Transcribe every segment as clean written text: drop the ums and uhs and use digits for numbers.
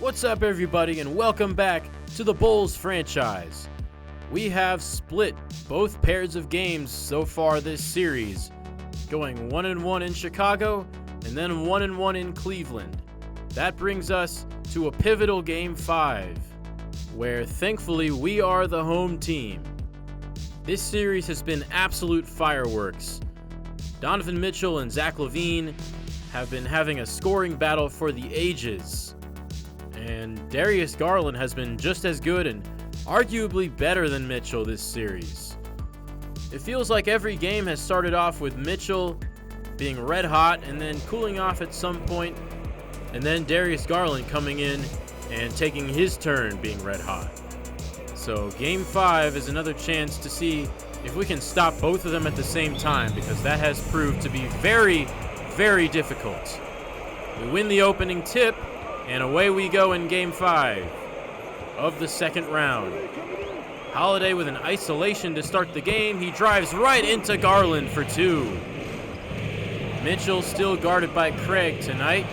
What's up, everybody, and welcome back to the Bulls franchise. We have split both pairs of games so far this series, going 1-1 in Chicago and then 1-1 in Cleveland. That brings us to a pivotal Game 5, where thankfully we are the home team. This series has been absolute fireworks. Donovan Mitchell and Zach LaVine have been having a scoring battle for the ages. And Darius Garland has been just as good and arguably better than Mitchell this series. It feels like every game has started off with Mitchell being red hot and then cooling off at some point, and then Darius Garland coming in and taking his turn being red hot. So Game 5 is another chance to see if we can stop both of them at the same time, because that has proved to be very, very difficult. We win the opening tip, and away we go in Game 5 of the second round. Holiday with an isolation to start the game. He drives right into Garland for two. Mitchell still guarded by Craig tonight.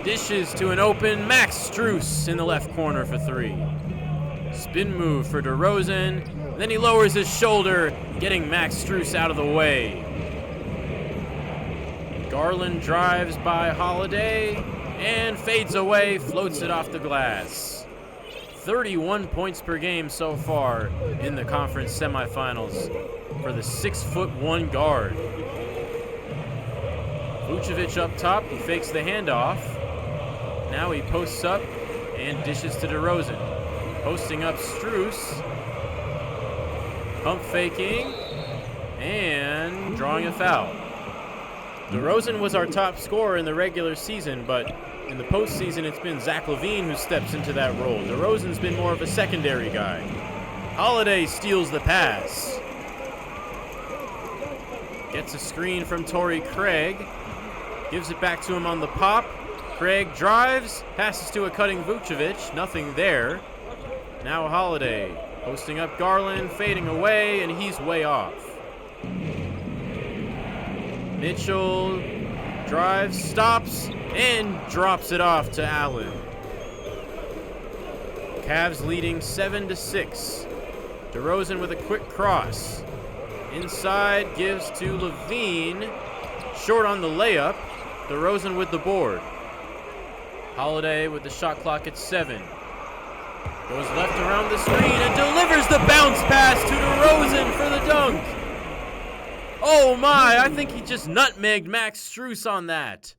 Dishes to an open Max Strus in the left corner for three. Spin move for DeRozan. Then he lowers his shoulder, getting Max Strus out of the way. Garland drives by Holiday and fades away, floats it off the glass. 31 points per game so far in the conference semifinals for the 6'1" guard. Vucevic up top, he fakes the handoff. Now he posts up and dishes to DeRozan. Posting up Strus. Pump faking and drawing a foul. DeRozan was our top scorer in the regular season, but in the postseason it's been Zach LaVine who steps into that role. DeRozan's been more of a secondary guy. Holiday steals the pass. Gets a screen from Torrey Craig. Gives it back to him on the pop. Craig drives, passes to a cutting Vucevic, nothing there. Now Holiday posting up Garland, fading away, and he's way off. Mitchell drives, stops, and drops it off to Allen. Cavs leading 7-6. DeRozan with a quick cross. Inside, gives to LaVine. Short on the layup. DeRozan with the board. Holiday with the shot clock at 7. Goes left around the screen and delivers the bounce pass to DeRozan for the dunk. Oh my, I think he just nutmegged Max Strus on that.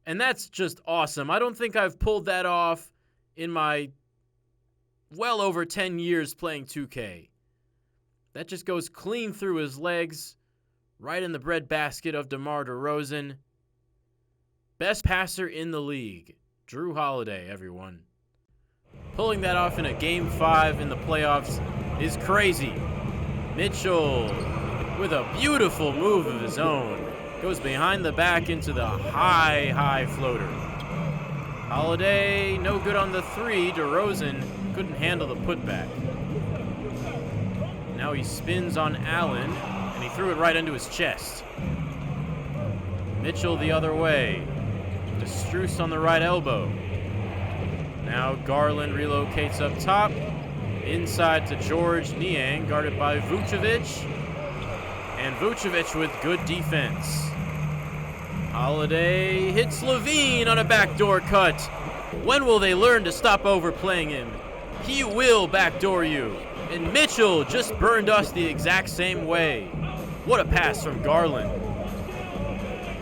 And that's just awesome. I don't think I've pulled that off in my well over 10 years playing 2K. That just goes clean through his legs, right in the breadbasket of DeMar DeRozan. Best passer in the league, Jrue Holiday, everyone. Pulling that off in a Game 5 in the playoffs is crazy. Mitchell with a beautiful move of his own. Goes behind the back into the high floater. Holiday, no good on the three. DeRozan couldn't handle the putback. Now he spins on Allen, and he threw it right into his chest. Mitchell the other way. To Strus on the right elbow. Now Garland relocates up top. Inside to George Niang, guarded by Vucevic. And Vucevic with good defense. Holiday hits LaVine on a backdoor cut. When will they learn to stop overplaying him? He will backdoor you. And Mitchell just burned us the exact same way. What a pass from Garland.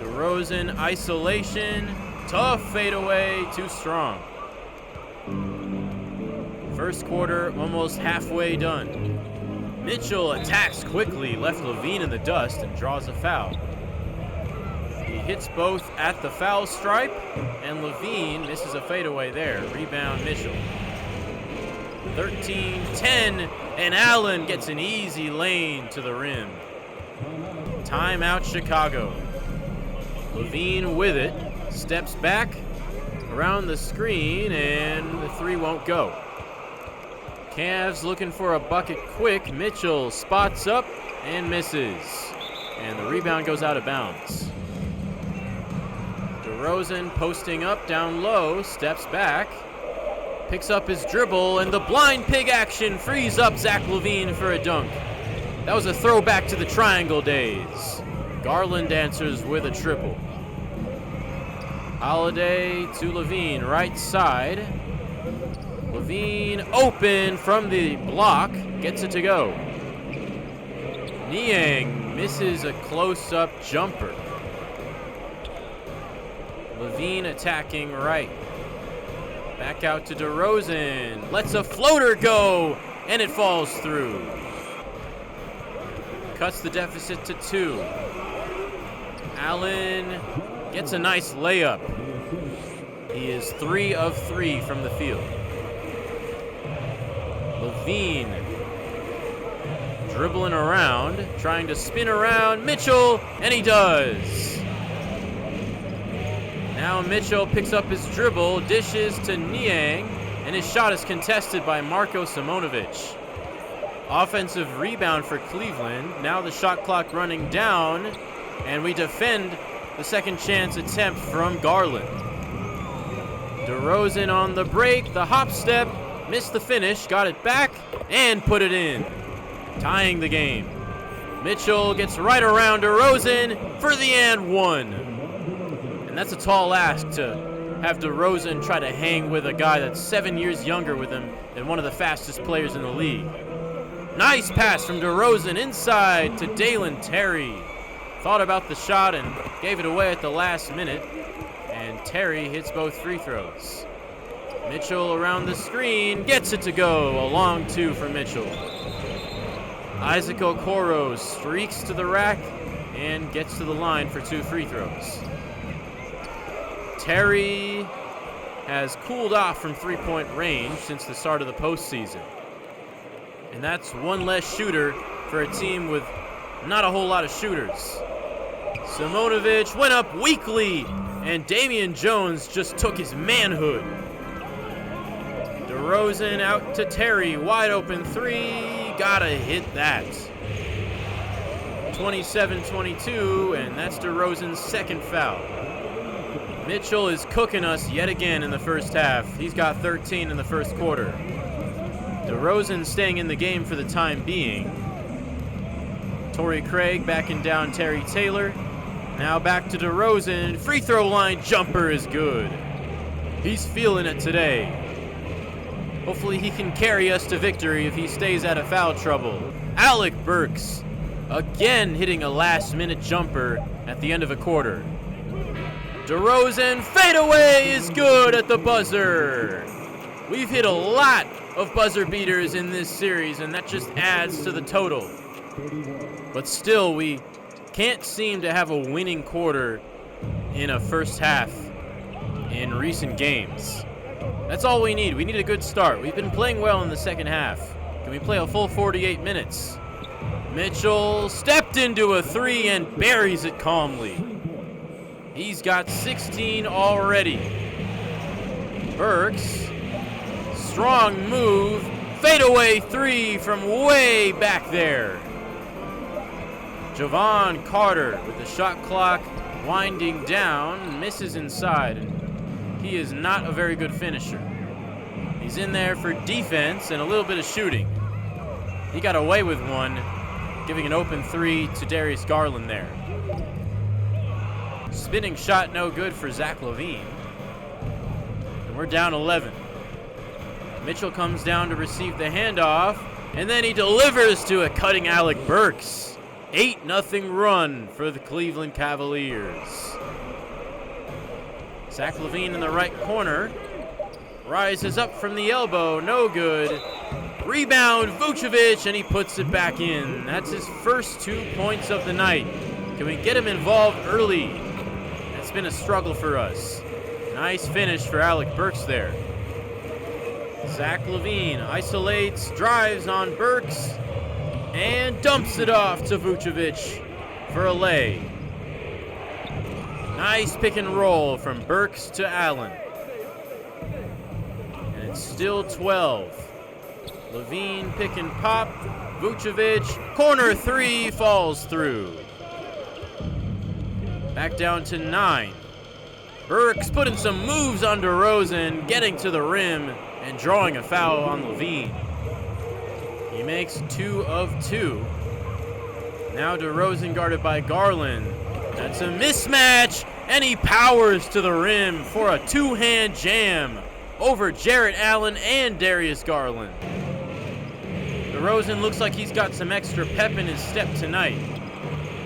DeRozan, isolation. Tough fadeaway, too strong. First quarter almost halfway done. Mitchell attacks quickly, left LaVine in the dust, and draws a foul. He hits both at the foul stripe, and LaVine misses a fadeaway there. Rebound Mitchell. 13-10, and Allen gets an easy lane to the rim. Timeout Chicago. LaVine with it, steps back around the screen, and the three won't go. Cavs looking for a bucket quick. Mitchell spots up and misses. And the rebound goes out of bounds. DeRozan posting up down low, steps back, picks up his dribble, and the blind pig action frees up Zach LaVine for a dunk. That was a throwback to the triangle days. Garland answers with a triple. Holiday to LaVine, right side. LaVine open from the block, gets it to go. Niang misses a close-up jumper. LaVine attacking right. Back out to DeRozan. Lets a floater go, and it falls through. Cuts the deficit to 2. Allen gets a nice layup. He is 3 of 3 from the field. LaVine dribbling around, trying to spin around Mitchell, and he does. Now Mitchell picks up his dribble, dishes to Niang, and his shot is contested by Marko Simonovic. Offensive rebound for Cleveland. Now the shot clock running down, and we defend the second chance attempt from Garland. DeRozan on the break, the hop step, missed the finish, got it back, and put it in, tying the game. Mitchell gets right around DeRozan for the and one. And that's a tall ask to have DeRozan try to hang with a guy that's 7 years younger with him and one of the fastest players in the league. Nice pass from DeRozan inside to Dalen Terry. Thought about the shot and gave it away at the last minute. And Terry hits both free throws. Mitchell around the screen, gets it to go. A long 2 for Mitchell. Isaac Okoro streaks to the rack and gets to the line for 2 free throws. Terry has cooled off from three-point range since the start of the postseason. And that's one less shooter for a team with not a whole lot of shooters. Simonovic went up weakly, and Damian Jones just took his manhood. DeRozan out to Terry, wide open 3, gotta hit that. 27-22, and that's DeRozan's second foul. Mitchell is cooking us yet again in the first half. He's got 13 in the first quarter. DeRozan staying in the game for the time being. Torrey Craig backing down Terry Taylor. Now back to DeRozan. Free throw line jumper is good. He's feeling it today. Hopefully he can carry us to victory if he stays out of foul trouble. Alec Burks again hitting a last-minute jumper at the end of a quarter. DeRozan fadeaway is good at the buzzer. We've hit a lot of buzzer beaters in this series, and that just adds to the total. But still, we can't seem to have a winning quarter in a first half in recent games. That's all we need. We need a good start. We've been playing well in the second half. Can we play a full 48 minutes? Mitchell stepped into a 3 and buries it calmly. He's got 16 already. Burks, strong move, fadeaway 3 from way back there. Javon Carter with the shot clock winding down, misses inside, and he is not a very good finisher. He's in there for defense and a little bit of shooting. He got away with one, giving an open 3 to Darius Garland there. Spinning shot no good for Zach LaVine. And we're down 11. Mitchell comes down to receive the handoff, and then he delivers to a cutting Alec Burks. 8-0 run for the Cleveland Cavaliers. Zach LaVine in the right corner. Rises up from the elbow, no good. Rebound, Vucevic, and he puts it back in. That's his first 2 points of the night. Can we get him involved early? It's been a struggle for us. Nice finish for Alec Burks there. Zach LaVine isolates, drives on Burks, and dumps it off to Vucevic for a lay. Nice pick and roll from Burks to Allen. And it's still 12. LaVine pick and pop. Vucevic, corner 3, falls through. Back down to 9. Burks putting some moves on DeRozan, getting to the rim and drawing a foul on LaVine. He makes 2 of 2. Now DeRozan guarded by Garland. That's a mismatch, and he powers to the rim for a two-hand jam over Jarrett Allen and Darius Garland. DeRozan looks like he's got some extra pep in his step tonight.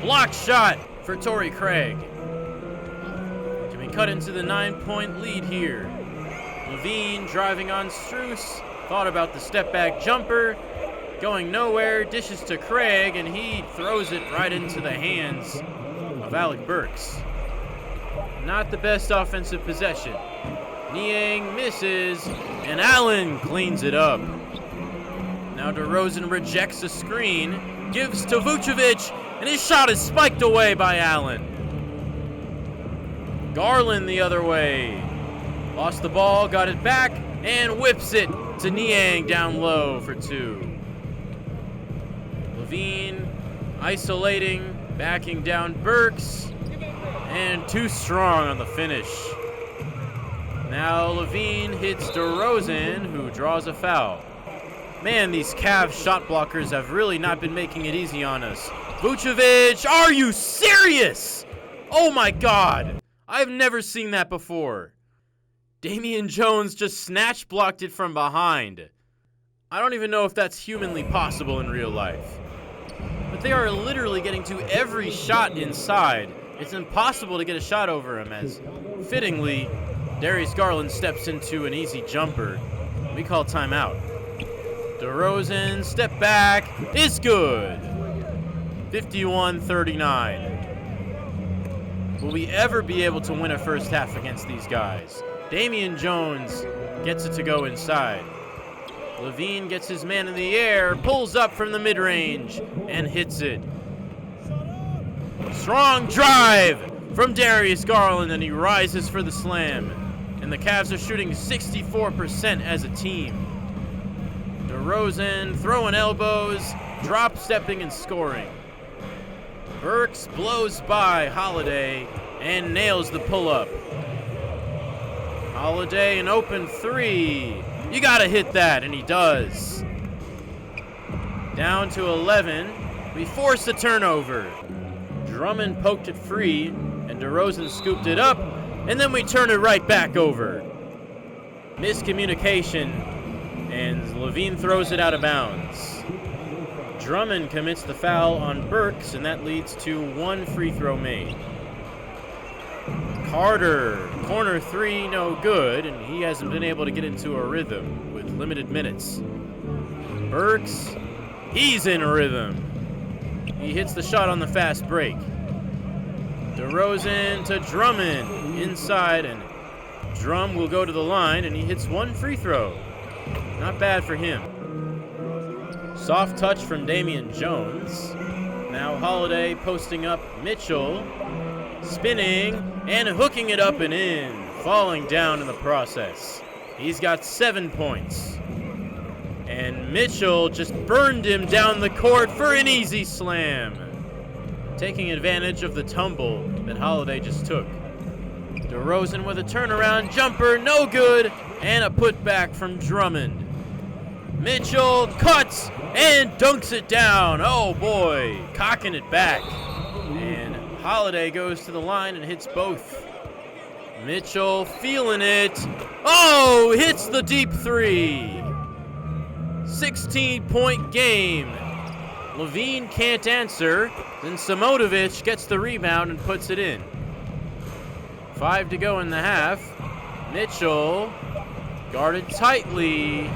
Blocked shot for Torrey Craig. Can we cut into the 9-point lead here? LaVine driving on Strus, thought about the step-back jumper, going nowhere, dishes to Craig, and he throws it right into the hands of Alec Burks. Not the best offensive possession. Niang misses, and Allen cleans it up. Now DeRozan rejects the screen, gives to Vucevic, and his shot is spiked away by Allen. Garland the other way. Lost the ball, got it back, and whips it to Niang down low for 2. LaVine isolating, backing down Burks, and too strong on the finish. Now LaVine hits DeRozan, who draws a foul. Man, these Cavs shot blockers have really not been making it easy on us. Vucevic, are you serious? Oh my God, I've never seen that before. Damian Jones just snatch blocked it from behind. I don't even know if that's humanly possible in real life. But they are literally getting to every shot inside. It's impossible to get a shot over him as, fittingly, Darius Garland steps into an easy jumper. We call timeout. DeRozan, step back, is good. 51-39. Will we ever be able to win a first half against these guys? Damian Jones gets it to go inside. LaVine gets his man in the air, pulls up from the mid-range, and hits it. Strong drive from Darius Garland, and he rises for the slam. And the Cavs are shooting 64% as a team. DeRozan throwing elbows, drop-stepping and scoring. Burks blows by Holiday and nails the pull-up. Holiday an open 3. You gotta hit that, and he does. Down to 11. We force a turnover. Drummond poked it free, and DeRozan scooped it up, and then we turn it right back over. Miscommunication, and LaVine throws it out of bounds. Drummond commits the foul on Burks, and that leads to 1 free throw made. Carter, corner 3, no good, and he hasn't been able to get into a rhythm with limited minutes. Burks, he's in a rhythm. He hits the shot on the fast break. DeRozan to Drummond, inside, and Drum will go to the line, and he hits 1 free throw. Not bad for him. Soft touch from Damian Jones. Now Holiday posting up Mitchell, spinning and hooking it up and in, falling down in the process. He's got 7 points. And Mitchell just burned him down the court for an easy slam, taking advantage of the tumble that Holiday just took. DeRozan with a turnaround jumper, no good, and a putback from Drummond. Mitchell cuts and dunks it down. Oh boy, cocking it back. And Holiday goes to the line and hits both. Mitchell feeling it. Oh, hits the deep 3. 16-point game. LaVine can't answer. Then Samodovic gets the rebound and puts it in. 5 to go in the half. Mitchell guarded tightly.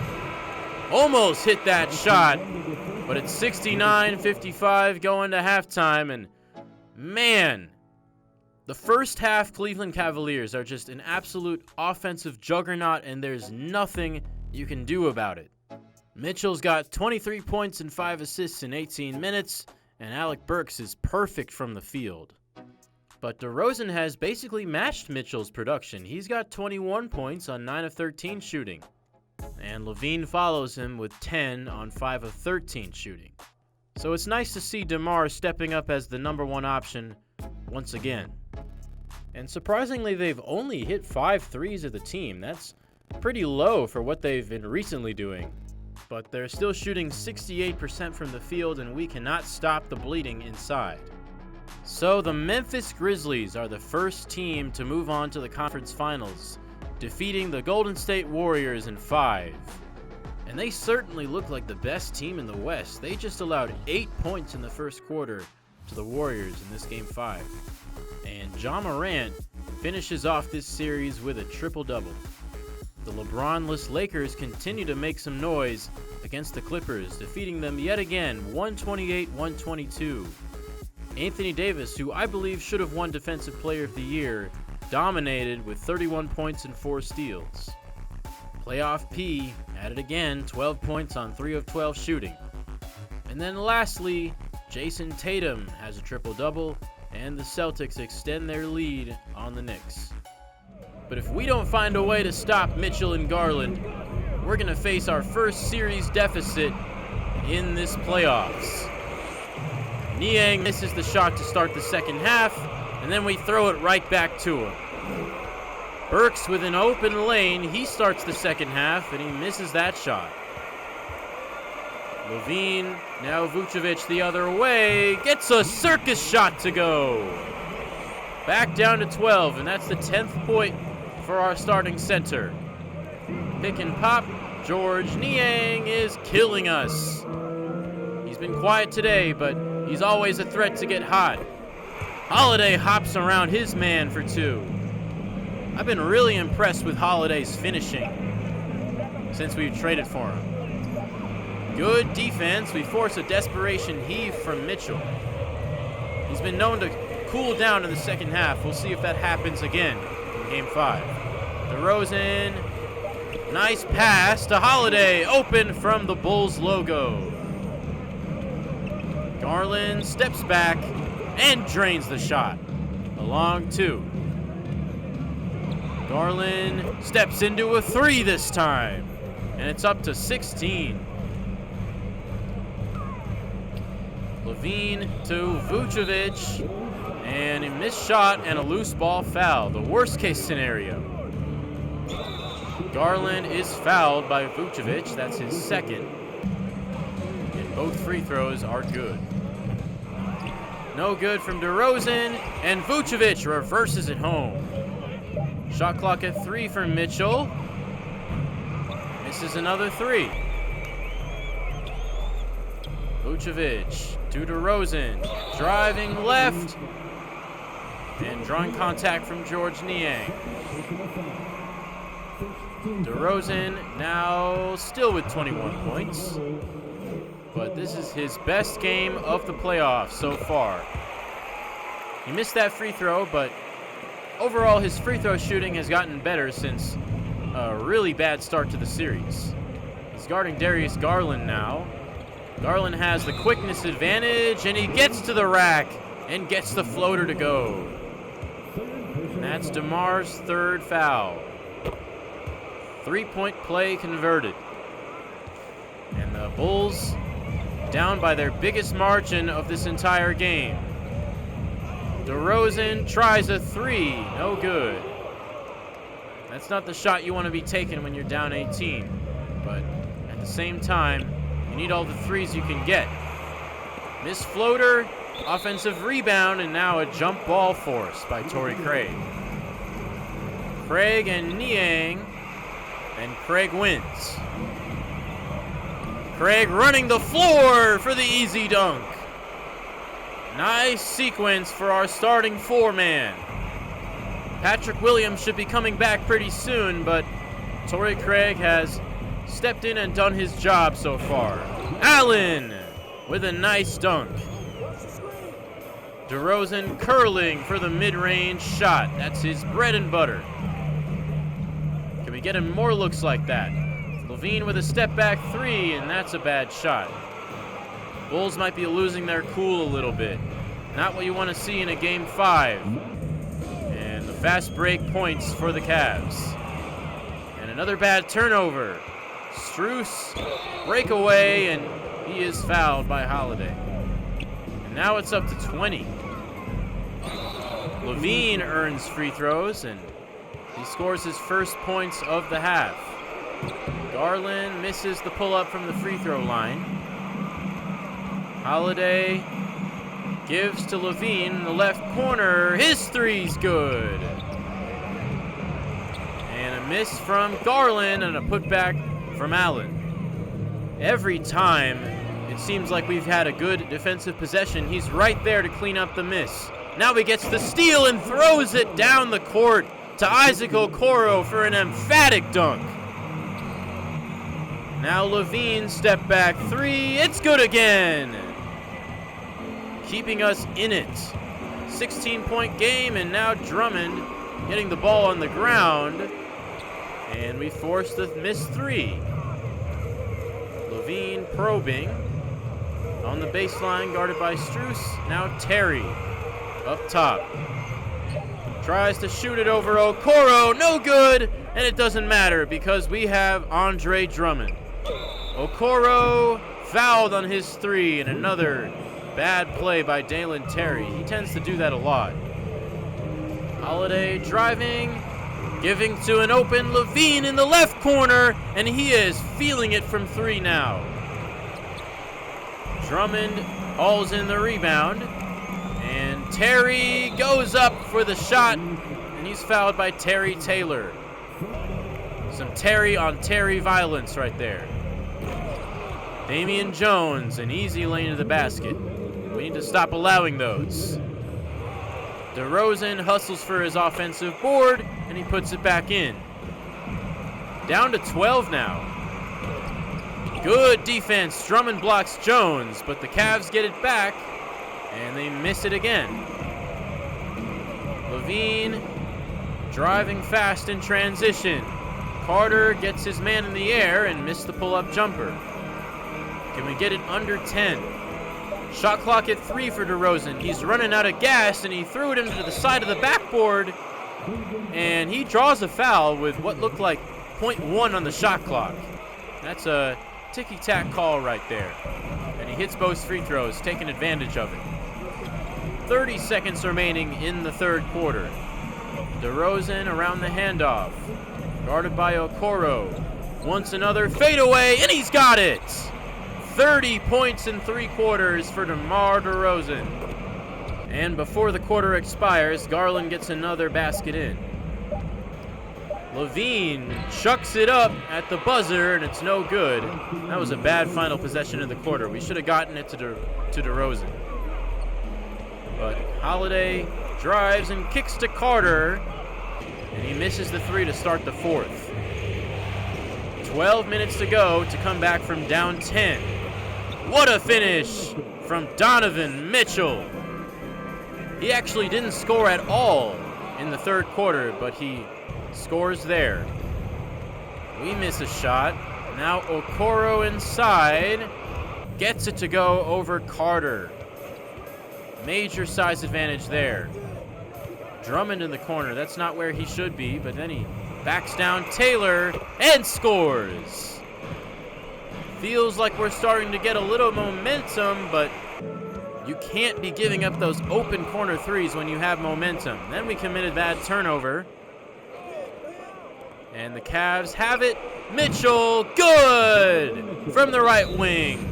Almost hit that shot, but it's 69-55 going to halftime, and man, the first half Cleveland Cavaliers are just an absolute offensive juggernaut, and there's nothing you can do about it. Mitchell's got 23 points and 5 assists in 18 minutes, and Alec Burks is perfect from the field. But DeRozan has basically matched Mitchell's production. He's got 21 points on 9 of 13 shooting. And LaVine follows him with 10 on 5 of 13 shooting. So it's nice to see DeMar stepping up as the number 1 option once again. And surprisingly, they've only hit 5 threes as a team. That's pretty low for what they've been recently doing. But they're still shooting 68% from the field, and we cannot stop the bleeding inside. So the Memphis Grizzlies are the first team to move on to the conference finals, defeating the Golden State Warriors in 5. And they certainly look like the best team in the West. They just allowed 8 points in the first quarter to the Warriors in this Game 5. And Ja Morant finishes off this series with a triple-double. The LeBron-less Lakers continue to make some noise against the Clippers, defeating them yet again 128-122. Anthony Davis, who I believe should have won Defensive Player of the Year, dominated with 31 points and 4 steals. Playoff P at it again, 12 points on 3 of 12 shooting. And then lastly, Jason Tatum has a triple-double, and the Celtics extend their lead on the Knicks. But if we don't find a way to stop Mitchell and Garland, we're going to face our first series deficit in this playoffs. Niang misses the shot to start the second half, and then we throw it right back to him. Burks with an open lane, he starts the second half, and he misses that shot. Levine, now Vucevic the other way, gets a circus shot to go. Back down to 12, and that's the 10th point for our starting center. Pick and pop, George Niang is killing us. He's been quiet today, but he's always a threat to get hot. Holiday hops around his man for 2. I've been really impressed with Holiday's finishing since we've traded for him. Good defense. We force a desperation heave from Mitchell. He's been known to cool down in the second half. We'll see if that happens again in Game 5. DeRozan, nice pass to Holiday, open from the Bulls logo. Garland steps back and drains the shot. A long 2. Garland steps into a 3 this time, and it's up to 16. Levine to Vucevic, and a missed shot and a loose ball foul, the worst case scenario. Garland is fouled by Vucevic, that's his second, and both free throws are good. No good from DeRozan, and Vucevic reverses it home. Shot clock at 3 for Mitchell. Misses another 3. Vucevic to DeRozan, driving left, and drawing contact from George Niang. DeRozan now still with 21 points, but this is his best game of the playoffs so far. He missed that free throw, but overall his free throw shooting has gotten better since a really bad start to the series. He's guarding Darius Garland now. Garland has the quickness advantage, and he gets to the rack and gets the floater to go. And that's DeMar's 3rd foul. 3-point play converted. And the Bulls down by their biggest margin of this entire game. DeRozan tries a 3, no good. That's not the shot you want to be taking when you're down 18, but at the same time, you need all the 3s you can get. Missed floater, offensive rebound, and now a jump ball force by Torrey Craig. Craig and Niang, and Craig wins. Craig running the floor for the easy dunk. Nice sequence for our starting 4-man. Patrick Williams should be coming back pretty soon, but Torrey Craig has stepped in and done his job so far. Allen with a nice dunk. DeRozan curling for the mid-range shot. That's his bread and butter. Can we get him more looks like that? Levine with a step-back 3, and that's a bad shot. Bulls might be losing their cool a little bit. Not what you want to see in a Game 5. And the fast break points for the Cavs. And another bad turnover. Strus breakaway, and he is fouled by Holiday. And now it's up to 20. Levine earns free throws, and he scores his first points of the half. Garland misses the pull-up from the free throw line. Holiday gives to Levine in the left corner. His three's good. And a miss from Garland and a putback from Allen. Every time it seems like we've had a good defensive possession, he's right there to clean up the miss. Now he gets the steal and throws it down the court to Isaac Okoro for an emphatic dunk. Now Levine step back three. It's good again. Keeping us in it. 16-point game, and now Drummond getting the ball on the ground. And we force the missed three. Levine probing. On the baseline, guarded by Strus. Now Terry up top. Tries to shoot it over Okoro. No good. And it doesn't matter because we have Andre Drummond. Okoro fouled on his three, and another bad play by Dalen Terry. He tends to do that a lot. Holiday driving, giving to an open Levine in the left corner, and he is feeling it from three now. Drummond hauls in the rebound, and Terry goes up for the shot, and he's fouled by Terry Taylor. Some Terry on Terry violence right there. Damian Jones, an easy lane to the basket. We need to stop allowing those. DeRozan hustles for his offensive board, and he puts it back in. Down to 12 now. Good defense. Drummond blocks Jones, but the Cavs get it back, and they miss it again. Levine driving fast in transition. Carter gets his man in the air and missed the pull-up jumper. Can we get it under 10? Shot clock at 3 for DeRozan. He's running out of gas, and he threw it into the side of the backboard, and he draws a foul with what looked like 0.1 on the shot clock. That's a ticky-tack call right there. And he hits both free throws, taking advantage of it. 30 seconds remaining in the third quarter. DeRozan around the handoff. Guarded by Okoro. Wants another fadeaway, and he's got it! 30 points in 3 quarters for DeMar DeRozan. And before the quarter expires, Garland gets another basket in. Levine chucks it up at the buzzer, and it's no good. That was a bad final possession of the quarter. We should have gotten it to DeRozan. But Holiday drives and kicks to Carter, and he misses the three to start the fourth. 12 minutes to go to come back from down 10. What a finish from Donovan Mitchell. He actually didn't score at all in the third quarter, but he scores there. We miss a shot. Now Okoro inside. Gets it to go over Carter. Major size advantage there. Drummond in the corner. That's not where he should be, but then he backs down Taylor and scores. Feels like we're starting to get a little momentum, but you can't be giving up those open corner threes when you have momentum. Then we committed that turnover. And the Cavs have it. Mitchell, good! From the right wing.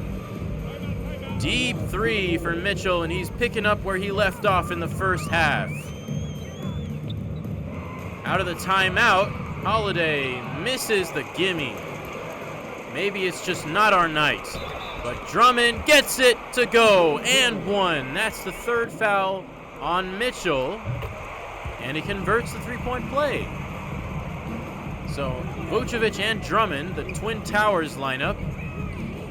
Deep three for Mitchell, and he's picking up where he left off in the first half. Out of the timeout, Holiday misses the gimme. Maybe it's just not our night. But Drummond gets it to go, and one. That's the third foul on Mitchell, and he converts the three-point play. So Vucevic and Drummond, the Twin Towers lineup,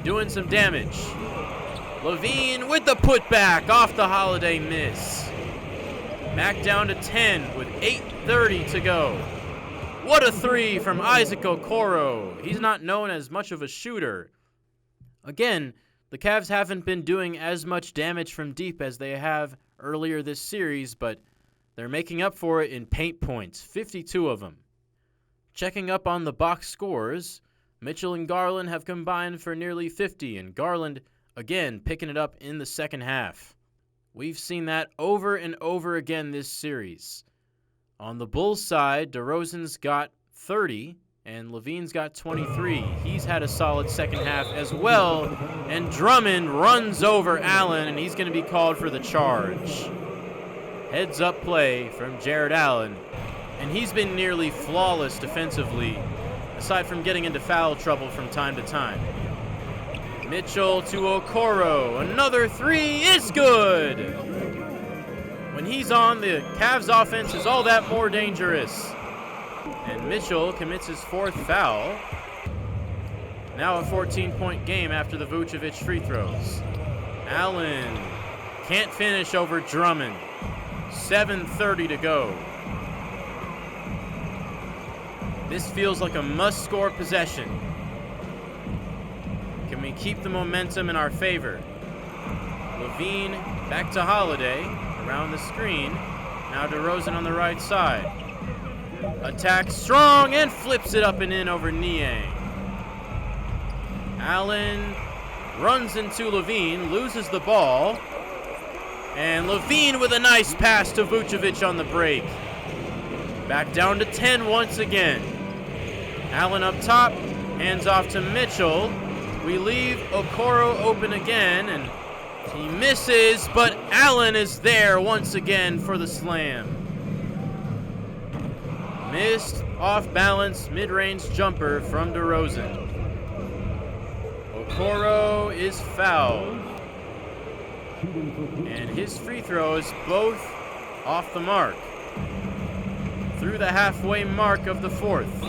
doing some damage. Levine with the putback off the Holiday miss. Back down to 10 with 8:30 to go. What a three from Isaac Okoro. He's not known as much of a shooter. Again, the Cavs haven't been doing as much damage from deep as they have earlier this series, but they're making up for it in paint points, 52 of them. Checking up on the box scores, Mitchell and Garland have combined for nearly 50, and Garland, again, picking it up in the second half. We've seen that over and over again this series. On the Bulls side, DeRozan's got 30, and LaVine's got 23. He's had a solid second half as well, and Drummond runs over Allen, and he's going to be called for the charge. Heads-up play from Jarrett Allen, and he's been nearly flawless defensively, aside from getting into foul trouble from time to time. Mitchell to Okoro. Another three is good. When he's on, the Cavs offense is all that more dangerous. And Mitchell commits his fourth foul. Now a 14-point game after the Vucevic free throws. Allen can't finish over Drummond. 7:30 to go. This feels like a must-score possession. Can we keep the momentum in our favor? LaVine back to Holiday, around the screen. Now DeRozan on the right side. Attacks strong and flips it up and in over Niang. Allen runs into LaVine, loses the ball. And LaVine with a nice pass to Vucevic on the break. Back down to 10 once again. Allen up top, hands off to Mitchell. We leave Okoro open again, and he misses, but Allen is there once again for the slam. Missed, off-balance, mid-range jumper from DeRozan. Okoro is fouled. And his free throws both off the mark. Through the halfway mark of the fourth.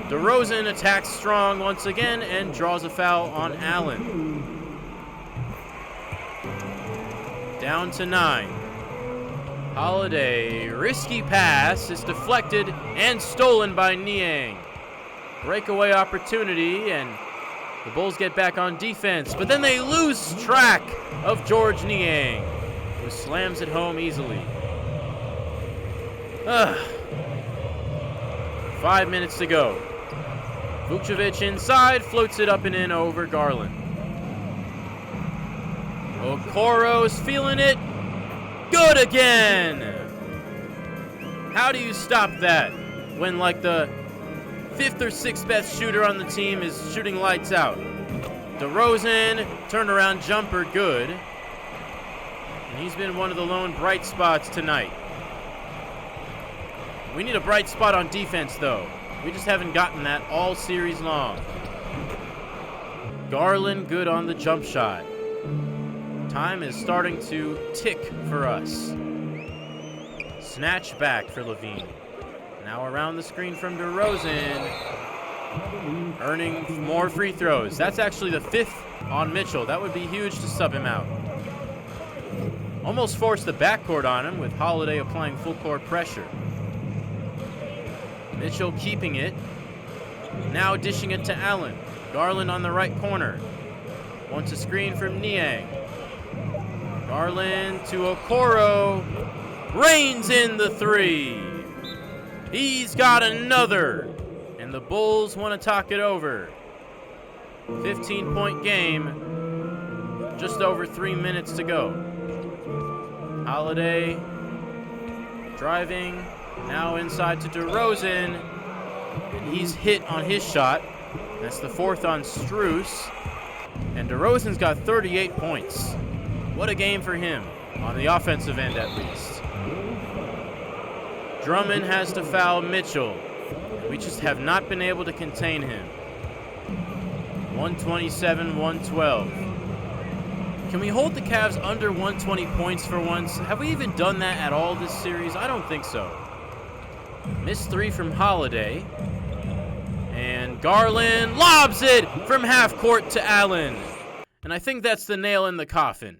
DeRozan attacks strong once again and draws a foul on Allen. Down to 9. Holiday, risky pass is deflected and stolen by Niang. Breakaway opportunity, and the Bulls get back on defense, but then they lose track of George Niang, who slams it home easily. 5 minutes to go. Vucevic inside, floats it up and in over Garland. Okoro's feeling it. Good again! How do you stop that when, like, the 5th or 6th best shooter on the team is shooting lights out? DeRozan, turnaround jumper, good. And he's been one of the lone bright spots tonight. We need a bright spot on defense, though. We just haven't gotten that all series long. Garland good on the jump shot. Time is starting to tick for us. Snatch back for LaVine. Now around the screen from DeRozan. Earning more free throws. That's actually the 5th on Mitchell. That would be huge to sub him out. Almost forced the backcourt on him with Holiday applying full court pressure. Mitchell keeping it. Now dishing it to Allen. Garland on the right corner. Wants a screen from Niang. Garland to Okoro. Rains in the 3. He's got another. And the Bulls want to talk it over. 15-point game. Just over 3 minutes to go. Holiday driving. Now inside to DeRozan. And he's hit on his shot. That's the 4th on Strus. And DeRozan's got 38 points. What a game for him, on the offensive end at least. Drummond has to foul Mitchell. We just have not been able to contain him. 127-112. Can we hold the Cavs under 120 points for once? Have we even done that at all this series? I don't think so. Missed 3 from Holiday. And Garland lobs it from half court to Allen. And I think that's the nail in the coffin.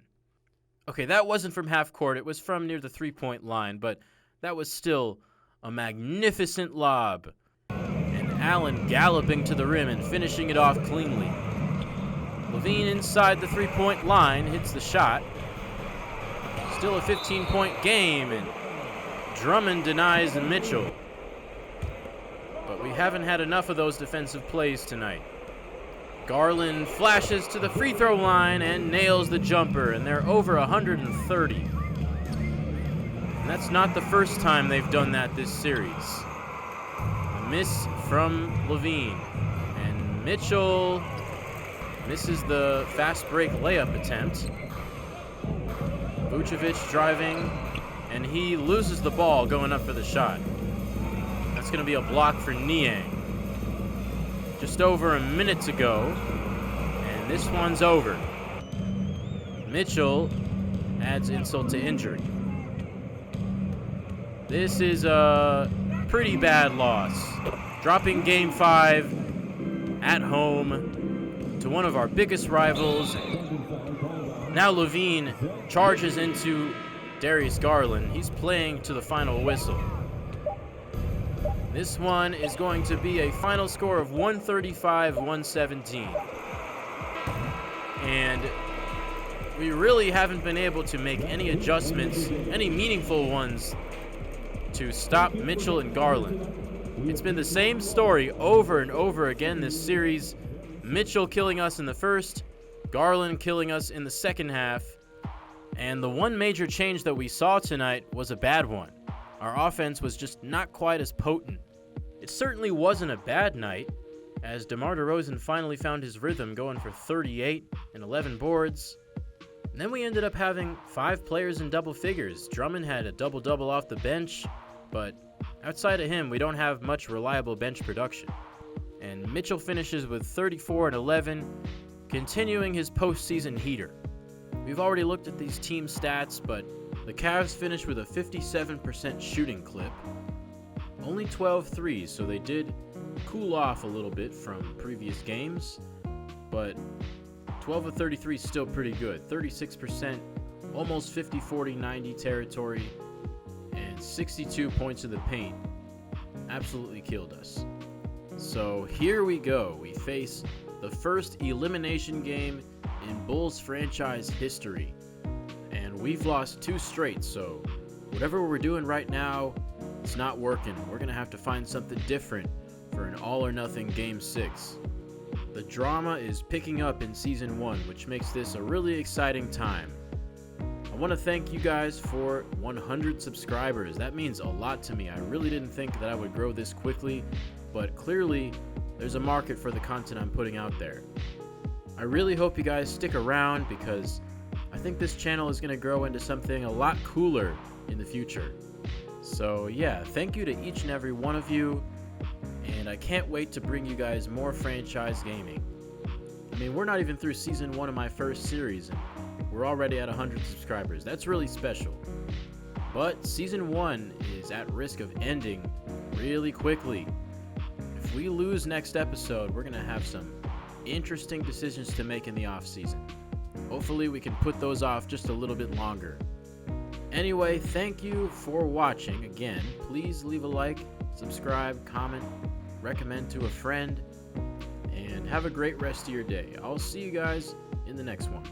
Okay, that wasn't from half court. It was from near the 3-point line, but that was still a magnificent lob. And Allen galloping to the rim and finishing it off cleanly. LaVine inside the 3-point line hits the shot. Still a 15-point game, and Drummond denies Mitchell. But we haven't had enough of those defensive plays tonight. Garland flashes to the free throw line and nails the jumper, and they're over 130. And that's not the first time they've done that this series. A miss from Levine, and Mitchell misses the fast break layup attempt. Vucevic driving, and he loses the ball going up for the shot. That's going to be a block for Niang. Just over a minute to go, and this one's over. Mitchell adds insult to injury. This is a pretty bad loss. Dropping Game 5 at home to one of our biggest rivals. Now Levine charges into Darius Garland. He's playing to the final whistle. This one is going to be a final score of 135-117. And we really haven't been able to make any adjustments, any meaningful ones, to stop Mitchell and Garland. It's been the same story over and over again this series. Mitchell killing us in the first, Garland killing us in the second half. And the one major change that we saw tonight was a bad one. Our offense was just not quite as potent. It certainly wasn't a bad night, as DeMar DeRozan finally found his rhythm, going for 38 and 11 boards. And then we ended up having 5 players in double figures. Drummond had a double-double off the bench, but outside of him, we don't have much reliable bench production. And Mitchell finishes with 34 and 11, continuing his postseason heater. We've already looked at these team stats, but the Cavs finished with a 57% shooting clip. Only 12 threes, so they did cool off a little bit from previous games, but 12 of 33 is still pretty good. 36%, almost 50-40-90 territory, and 62 points in the paint. Absolutely killed us. So here we go. We face the first elimination game in Bulls franchise history, and we've lost 2 straight, so whatever we're doing right now, it's not working. We're going to have to find something different for an all-or-nothing Game 6. The drama is picking up in Season 1, which makes this a really exciting time. I want to thank you guys for 100 subscribers. That means a lot to me. I really didn't think that I would grow this quickly, but clearly there's a market for the content I'm putting out there. I really hope you guys stick around, because I think this channel is going to grow into something a lot cooler in the future. So yeah, thank you to each and every one of you, and I can't wait to bring you guys more franchise gaming. I mean, we're not even through Season 1 of my first series, and we're already at 100 subscribers. That's really special. But Season 1 is at risk of ending really quickly. If we lose next episode, we're going to have some interesting decisions to make in the off-season. Hopefully we can put those off just a little bit longer. Anyway, thank you for watching. Again, please leave a like, subscribe, comment, recommend to a friend, and have a great rest of your day. I'll see you guys in the next one.